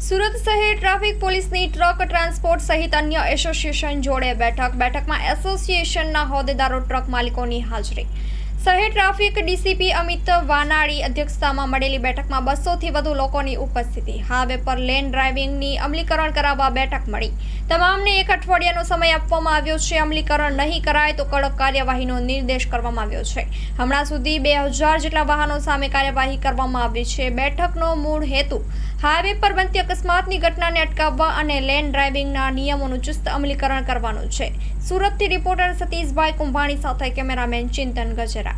સુરત શહેર ટ્રાફિક પોલીસની truck transport સહિત અન્ય એસોસિએશન જોડે બેઠકમાં એસોસિએશનના હોદ્દેદારો ટ્રક માલિકોની હાજરી. શહેર ટ્રાફિક ડીસીપી અમિત વાનાણી અધ્યક્ષતામાં મળેલી બેઠકમાં 200થી વધુ લોકોની ઉપસ્થિતિ. હાઈવે પર લેન ડ્રાઇવિંગની અમલીકરણ કરાવવા બેઠક મળી. તમામને 1 અઠવાડિયાનો સમય આપવામાં આવ્યો છે. અમલીકરણ નહીં કરાય તો કડક કાર્યવાહીનો નિર્દેશ કરવામાં આવ્યો છે. હમણાં સુધી 2000 જેટલા વાહનો સામે કાર્યવાહી કરવામાં આવી છે. બેઠકનો મૂળ હેતુ હાઈવે પર બનતી અકસ્માતની ઘટનાને અટકાવવા અને લેન ડ્રાઇવિંગના નિયમોનું ચુસ્ત અમલીકરણ કરવાનું છે. સુરતથી રિપોર્ટર સતીશભાઈ કુંભાણી સાથે કેમેરામેન ચિંતન ગજેરા.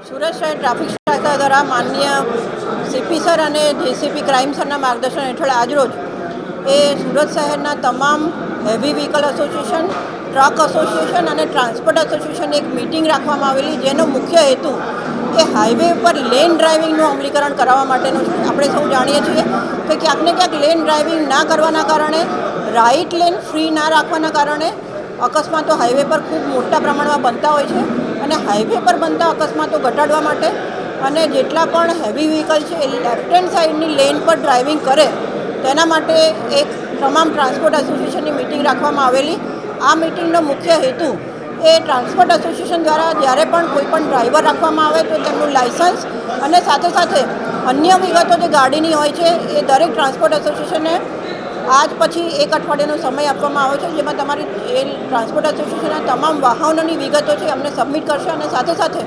સુરત શહેર ટ્રાફિક શાખા દ્વારા માનનીય સીપી સર અને જેસીપી ક્રાઇમ સરના માર્ગદર્શન હેઠળ આજરોજ સુરત શહેરના તમામ heavy vehicle association, truck association અને ટ્રાન્સપોર્ટ એસોસિએશનની એક મિટિંગ રાખવામાં આવેલી, જેનો મુખ્ય હેતુ એ હાઈવે પર લેન ડ્રાઇવિંગનું અમલીકરણ કરાવવા માટેનું છે. આપણે સૌ જાણીએ છીએ કે ક્યાંક ને ક્યાંક લેન ડ્રાઇવિંગ ના કરવાના કારણે, રાઇટ લેન ફ્રી ના રાખવાના કારણે અકસ્માતો હાઈવે પર ખૂબ મોટા પ્રમાણમાં બનતા હોય છે. અને હાઈવે પર બનતા અકસ્માતો ઘટાડવા માટે અને જેટલા પણ હેવી વ્હીકલ છે એ લેફ્ટ હેન્ડ સાઈડની લેન પર ડ્રાઇવિંગ કરે તેના માટે એક તમામ ટ્રાન્સપોર્ટ એસોસિએશનની મિટિંગ રાખવામાં આવેલી. આ મિટિંગનો મુખ્ય હેતુ એ ટ્રાન્સપોર્ટ એસોસિએશન દ્વારા જ્યારે પણ કોઈ પણ ડ્રાઈવર રાખવામાં આવે તો તેમનું લાઇસન્સ અને સાથે સાથે અન્ય વિગતો જે ગાડીની હોય છે એ દરેક ટ્રાન્સપોર્ટ એસોસિએશનને આજ પછી 1 અઠવાડિયાનો સમય આપવામાં આવ્યો છે, જેમાં તમારી એ ટ્રાન્સપોર્ટ એસોસિએશનના તમામ વાહનોની વિગતો છે અમને સબમિટ કરશે અને સાથે સાથે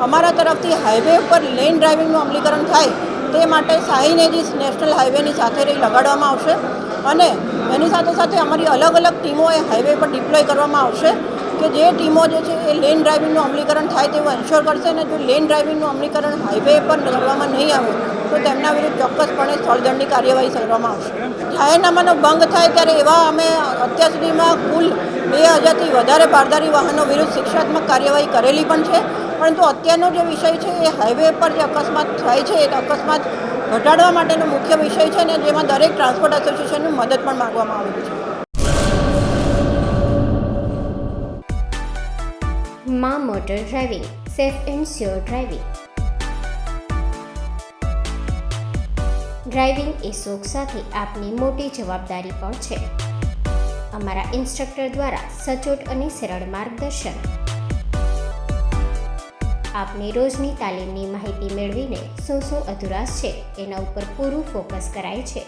અમારા તરફથી હાઈવે ઉપર લેન ડ્રાઇવિંગનું અમલીકરણ થાય તે માટે સાઇન એજીસ નેશનલ હાઈવેની સાથે લગાડવામાં આવશે અને એની સાથે સાથે અમારી અલગ અલગ ટીમો એ હાઈવે પર ડિપ્લોય કરવામાં આવશે કે જે ટીમો જે છે એ લેન ડ્રાઇવિંગનું અમલીકરણ થાય તેવું એન્શ્યોર કરશે. અને જો લેન ડ્રાઇવિંગનું અમલીકરણ હાઈવે પર કરવામાં નહીં આવે તો તેમના વિરુદ્ધ ચોક્કસપણે સ્થળદંડની કાર્યવાહી કરવામાં આવશે. જાહેરનામાનો ભંગ થાય ત્યારે એવા અમે અત્યાર સુધીમાં કુલ 2000થી વધારે બારદારી વાહનો વિરુદ્ધ શિક્ષાત્મક કાર્યવાહી કરેલી પણ છે. પરંતુ અત્યારનો જે વિષય છે એ હાઈવે પર જે અકસ્માત થાય છે એ અકસ્માત ઘટાડવા માટેનો મુખ્ય વિષય છે અને જેમાં દરેક ટ્રાન્સપોર્ટ એસોસિએશનની મદદ પણ માગવામાં આવેલી છે. માં motor driving, safe and sure driving. Driving એ શોખ સાથે આપની મોટી જવાબદારી પણ છે. અમારા ઇન્સ્ટ્રક્ટર દ્વારા સચોટ અને સરળ માર્ગદર્શન. આપની રોજની તાલીમની માહિતી મેળવીને શું અધુરાશ છે એના ઉપર પૂરું ફોકસ કરાય છે.